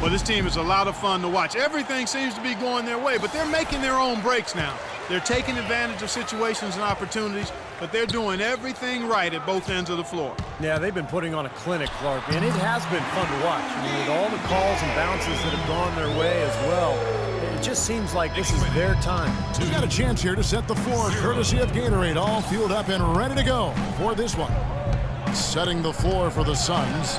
Well, this team is a lot of fun to watch. Everything seems to be going their way, but they're making their own breaks now. They're taking advantage of situations and opportunities, but they're doing everything right at both ends of the floor. Yeah, they've been putting on a clinic, Clark, and it has been fun to watch. I mean, with all the calls and bounces that have gone their way as well, it just seems like this is their time. He's got a chance here to set the floor, courtesy of Gatorade, all fueled up and ready to go for this one. Setting the floor for the Suns,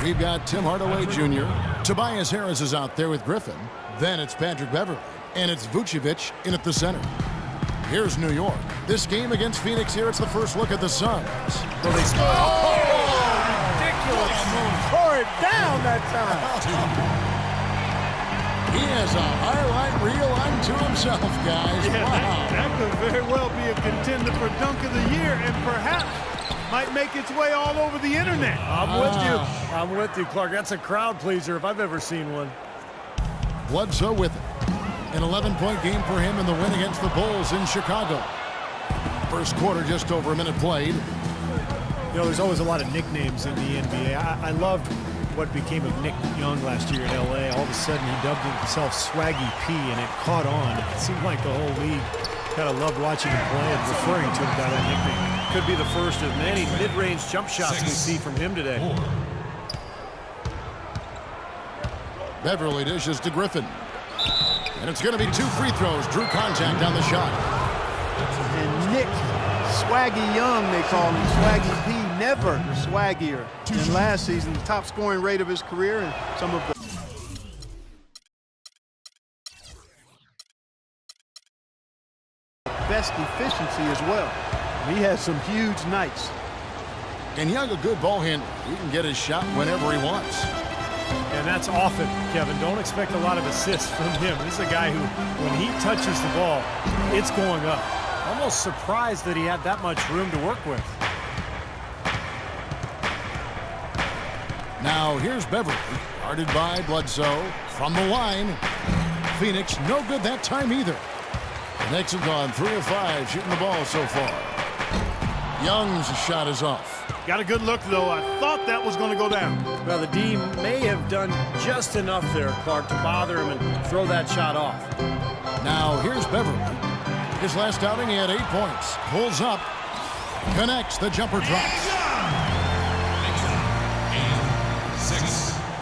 we've got Tim Hardaway Jr. Tobias Harris is out there with Griffin. Then it's Patrick Beverley, and it's Vucevic in at the center. Here's New York. This game against Phoenix here, it's the first look at the Suns. Well, they ridiculous. Tore it down that time. He has a highlight reel unto himself, guys. Yeah, wow. that could very well be a contender for Dunk of the Year and perhaps might make its way all over the internet. I'm with you. I'm with you, Clark. That's a crowd pleaser if I've ever seen one. Bledsoe with it. An 11-point game for him in the win against the Bulls in Chicago. First quarter, just over a minute played. You know, there's always a lot of nicknames in the NBA. I loved what became of Nick Young last year in L.A. All of a sudden, he dubbed himself Swaggy P, and it caught on. It seemed like the whole league kind of loved watching him play and referring to him by that nickname. Could be the first of many mid-range jump shots we see from him today. Beverley dishes to Griffin. And it's going to be 2 free throws. Drew contact on the shot. And Nick Swaggy Young, they call him. Swaggy P, never swaggier than last season. The top scoring rate of his career and some of the best efficiency as well. He has some huge nights. And Young, a good ball handler. He can get his shot whenever he wants. And that's often, Kevin. Don't expect a lot of assists from him. This is a guy who, when he touches the ball, it's going up. Almost surprised that he had that much room to work with. Now here's Beverley, guarded by Bledsoe from the line. Phoenix no good that time either. The Knicks have gone 3 of 5 shooting the ball so far. Young's shot is off. Got a good look, though. I thought that was going to go down. Well, the D may have done just enough there, Clark, to bother him and throw that shot off. Now here's Beverley. His last outing, he had 8 points. Pulls up, connects, the jumper drops.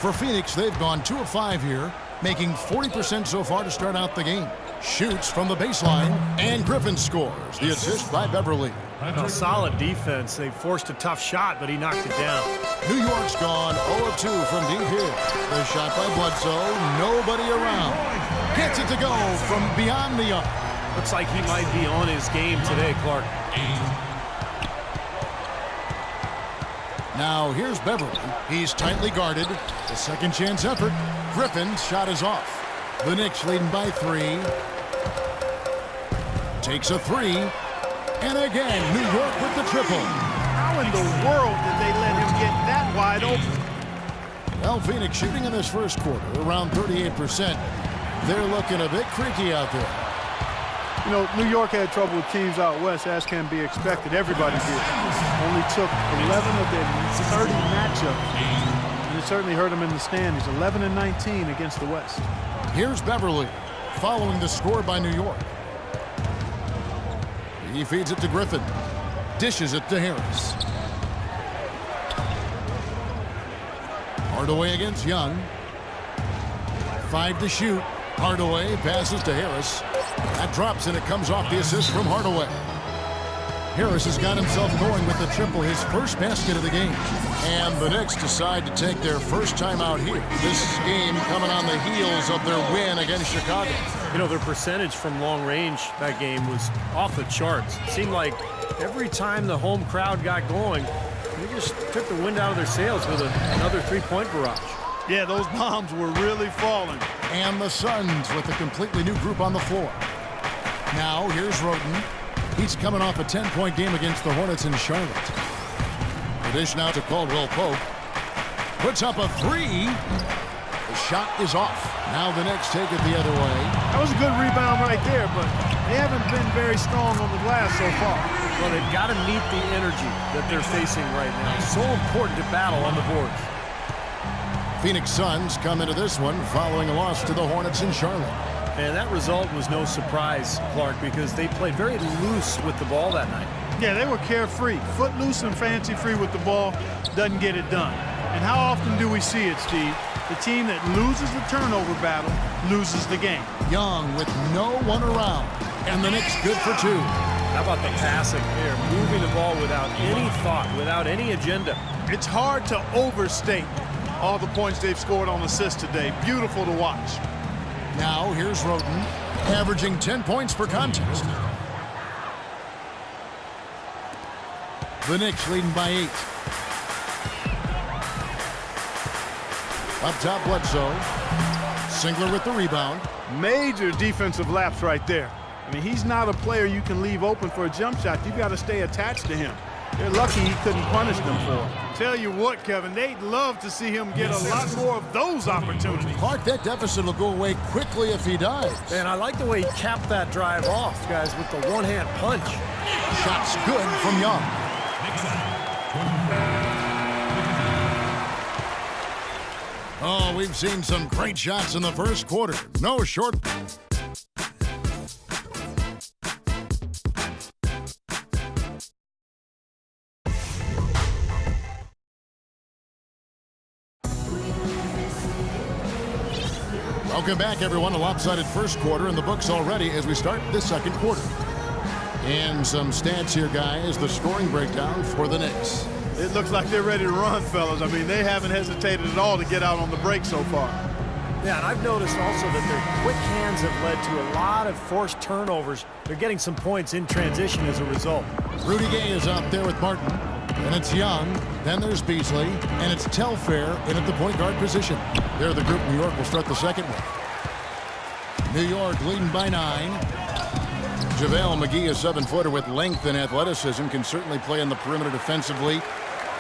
For Phoenix, they've gone 2 of 5 here, making 40% so far to start out the game. Shoots from the baseline, and Griffin scores. The assist by Beverley. Well, solid defense. They forced a tough shot, but he knocked it down. New York's gone 0 of 2 from deep here. The shot by Bledsoe, nobody around. Gets it to go from beyond the arc. Looks like he might be on his game today, Clark. Now here's Beverley. He's tightly guarded. The second chance effort. Griffin's shot is off. The Knicks leading by 3. Takes a 3. And again, New York with the triple. How in the world did they let him get that wide open? Well, Phoenix shooting in this first quarter around 38%. They're looking a bit creaky out there. You know, New York had trouble with teams out west, as can be expected. Everybody did. Only took 11 of their 30 matchups. And it certainly hurt them in the standings. 11 and 19 against the West. Here's Beverley following the score by New York. He feeds it to Griffin. Dishes it to Harris. Hardaway against Young. 5 to shoot. Hardaway passes to Harris. That drops and it comes off the assist from Hardaway. Harris has got himself going with the triple, his first basket of the game. And the Knicks decide to take their first time out here. This game coming on the heels of their win against Chicago. You know, their percentage from long range that game was off the charts. It seemed like every time the home crowd got going, they just took the wind out of their sails with another 3-point barrage. Yeah, those bombs were really falling. And the Suns with a completely new group on the floor. Now, here's Roten. He's coming off a 10-point game against the Hornets in Charlotte. The dish now to Caldwell Pope. Puts up a 3. The shot is off. Now the Knicks take it the other way. That was a good rebound right there, but they haven't been very strong on the glass so far. Well, they've got to meet the energy that they're facing right now. It's so important to battle on the boards. Phoenix Suns come into this one following a loss to the Hornets in Charlotte. And that result was no surprise, Clark, because they played very loose with the ball that night. Yeah, they were carefree. Footloose and fancy-free with the ball doesn't get it done. And how often do we see it, Steve? The team that loses the turnover battle loses the game. Young with no one around. And the Knicks good for 2. How about the passing there? Moving the ball without any thought, without any agenda. It's hard to overstate all the points they've scored on assists today. Beautiful to watch. Now here's Roten, averaging 10 points per contest. The Knicks leading by 8. Up top, Bledsoe. Singler with the rebound. Major defensive lapse right there. I mean, he's not a player you can leave open for a jump shot. You've got to stay attached to him. They're lucky he couldn't punish them for it. Tell you what, Kevin, they'd love to see him get a lot more of those opportunities. Clark, that deficit will go away quickly if he does. And I like the way he capped that drive off, guys, with the one-hand punch. Shots good from Young. Oh, we've seen some great shots in the first quarter. No short. Welcome back, everyone. A lopsided first quarter in the books already as we start the second quarter. And some stats here, guys. The scoring breakdown for the Knicks. It looks like they're ready to run, fellas. I mean, they haven't hesitated at all to get out on the break so far. Yeah, and I've noticed also that their quick hands have led to a lot of forced turnovers. They're getting some points in transition as a result. Rudy Gay is out there with Martin. And it's Young. Then there's Beasley. And it's Telfair in at the point guard position. They're the group New York will start the second with. New York leading by 9. JaVale McGee, a 7-footer with length and athleticism, can certainly play on the perimeter defensively.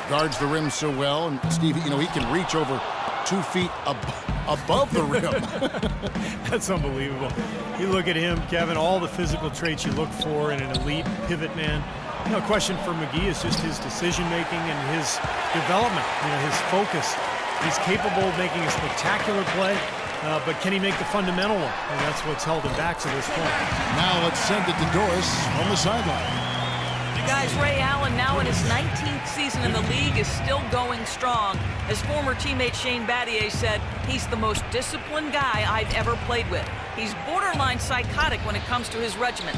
Guards the rim so well. And Steve, you know, he can reach over 2 feet above the rim. That's unbelievable. You look at him, Kevin, all the physical traits you look for in an elite pivot man. You know, question for McGee is just his decision-making and his development, you know, his focus. He's capable of making a spectacular play, but can he make the fundamental one? And that's what's held him back to this point. Now let's send it to Doris on the sideline. Guys, Ray Allen, now in his 19th season in the league, is still going strong. As former teammate Shane Battier said, he's the most disciplined guy I've ever played with. He's borderline psychotic when it comes to his regimen.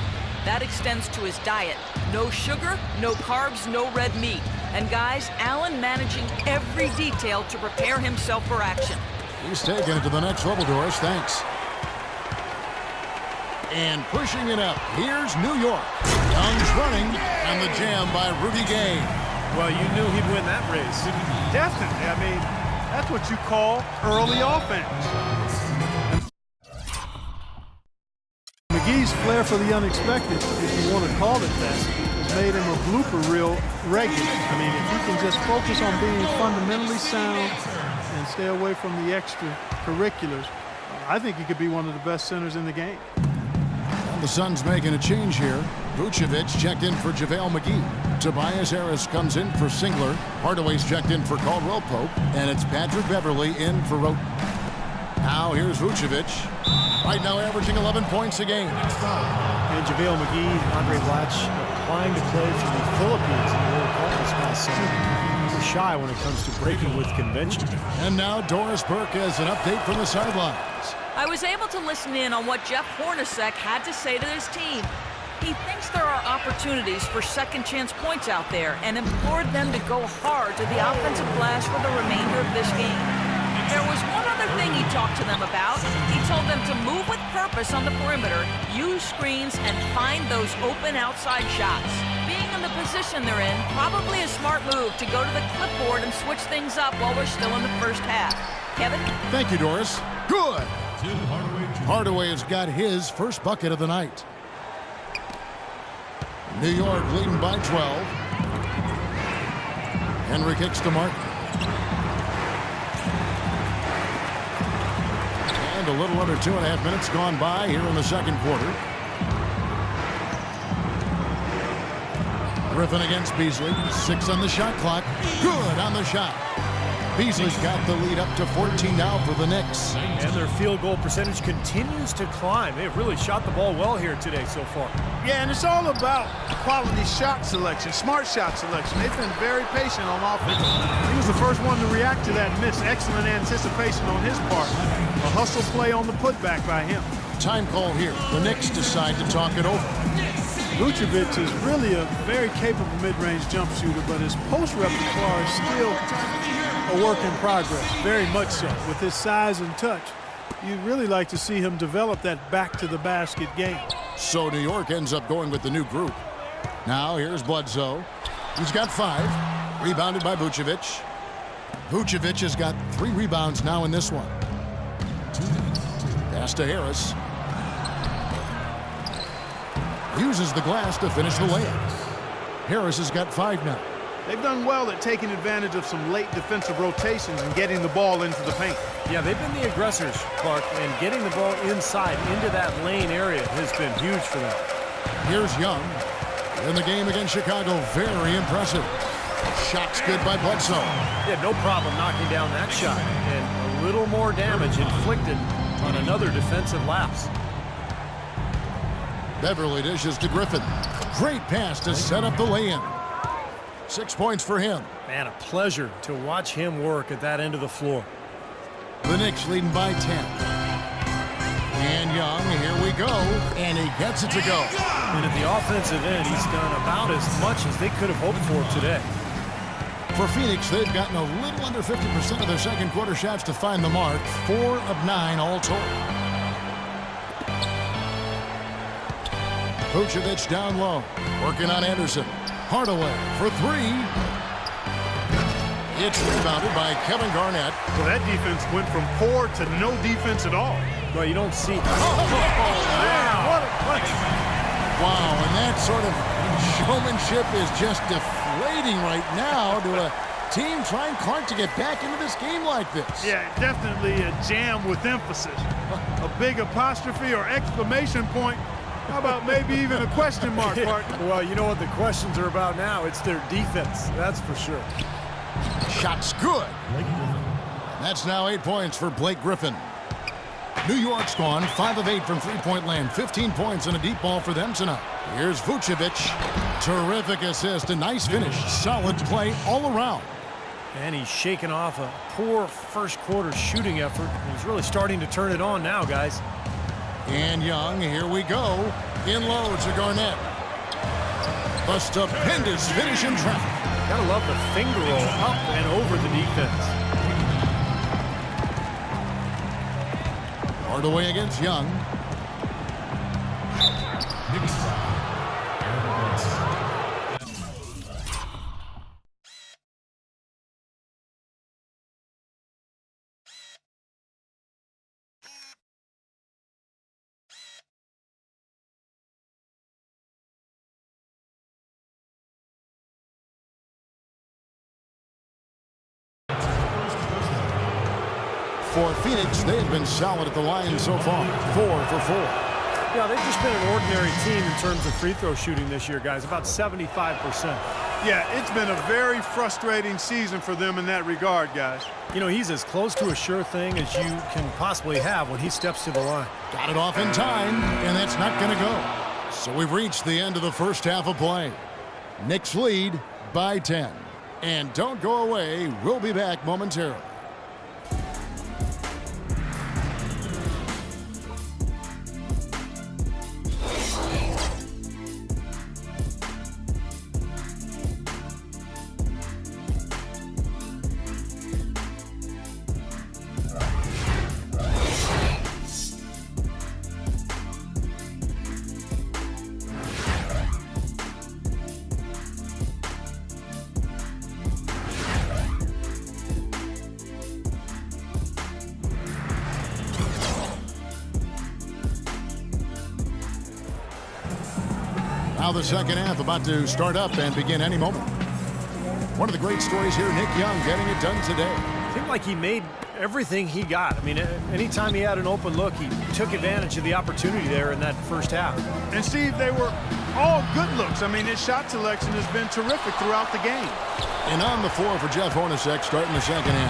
That extends to his diet. No sugar, no carbs, no red meat. And guys, Allen managing every detail to prepare himself for action. He's taking it to the next level, Doris. Thanks. And pushing it up, here's New York. Young's running, and the jam by Rudy Gay. Well, you knew he'd win that race. Definitely. I mean, that's what you call early offense. McGee's flair for the unexpected, if you want to call it that, has made him a blooper reel regular. I mean, if he can just focus on being fundamentally sound and stay away from the extracurriculars, I think he could be one of the best centers in the game. The Suns making a change here. Vucevic checked in for JaVale McGee. Tobias Harris comes in for Singler. Hardaway's checked in for Caldwell Pope. And it's Patrick Beverley in for Roten. Now here's Vucevic. Right now averaging 11 points a game. And JaVale McGee, Andre Blatch applying to play for the Philippines in the World Cup this past summer. He's shy when it comes to breaking with convention. And now Doris Burke has an update from the sidelines. I was able to listen in on what Jeff Hornacek had to say to his team. He thinks there are opportunities for second chance points out there and implored them to go hard to the offensive glass for the remainder of this game. There was one other thing he talked to them about. He told them to move with purpose on the perimeter, use screens, and find those open outside shots. Being in the position they're in, probably a smart move to go to the clipboard and switch things up while we're still in the first half. Kevin? Thank you, Doris. Good. Hardaway has got his first bucket of the night. New York leading by 12. Henry kicks to Martin. And a little under 2.5 minutes gone by here in the second quarter. Griffin against Beasley. 6 on the shot clock. Good on the shot. Beasley's got the lead up to 14 now for the Knicks. And their field goal percentage continues to climb. They've really shot the ball well here today so far. Yeah, and it's all about quality shot selection, smart shot selection. They've been very patient on offense. He was the first one to react to that miss. Excellent anticipation on his part. A hustle play on the putback by him. Time call here. The Knicks decide to talk it over. Vucevic is really a very capable mid-range jump shooter, but his post repertoire is still a work in progress, very much so. With his size and touch, you'd really like to see him develop that back-to-the-basket game. So New York ends up going with the new group. Now here's Bledsoe. He's got 5. Rebounded by Vucevic. Vucevic has got 3 rebounds now in this one. Pass to Harris. Uses the glass to finish the layup. Harris has got 5 now. They've done well at taking advantage of some late defensive rotations and getting the ball into the paint. Yeah, they've been the aggressors, Clark, and getting the ball inside into that lane area has been huge for them. Here's Young. In the game against Chicago, very impressive. Shot's good by Bledsoe. Yeah, no problem knocking down that shot. And a little more damage inflicted on another defensive lapse. Beverly dishes to Griffin. Great pass to set up the lay-in. 6 points for him. Man, a pleasure to watch him work at that end of the floor. The Knicks leading by 10. And Young, here we go. And he gets it to go. And at the offensive end, he's done about as much as they could have hoped for today. For Phoenix, they've gotten a little under 50% of their second quarter shots to find the mark. 4 of 9 all told. Vucevic down low, working on Anderson. Hardaway for 3. It's rebounded by Kevin Garnett. So that defense went from poor to no defense at all. Well, you don't see... What a play. Wow, and that sort of showmanship is just deflating right now to a team trying, Clark, to get back into this game like this. Yeah, definitely a jam with emphasis. A big apostrophe or exclamation point. How about maybe even a question mark, partner? Well, you know what the questions are about now. It's their defense, that's for sure. Shot's good. That's now 8 points for Blake Griffin. New York's gone 5 of 8 from three-point land. 15 points and a deep ball for them tonight. Here's Vucevic. Terrific assist. A nice finish. Solid play all around. And he's shaken off a poor first quarter shooting effort. He's really starting to turn it on now, guys. And Young, here we go. In low to Garnett. A stupendous finish in traffic. Gotta love the finger roll up and over the defense. Hardaway against Young. For Phoenix, they have been solid at the line so far. 4 for 4. Yeah, they've just been an ordinary team in terms of free throw shooting this year, guys. About 75%. Yeah, it's been a very frustrating season for them in that regard, guys. You know, he's as close to a sure thing as you can possibly have when he steps to the line. Got it off in time, and that's not going to go. So we've reached the end of the first half of play. Knicks lead by 10. And don't go away. We'll be back momentarily. Now the second half about to start up and begin any moment. One of the great stories here, Nick Young getting it done today. It seemed like he made everything he got. I mean, anytime he had an open look, he took advantage of the opportunity there in that first half. And Steve, they were all good looks. I mean, his shot selection has been terrific throughout the game. And on the floor for Jeff Hornacek starting the second half.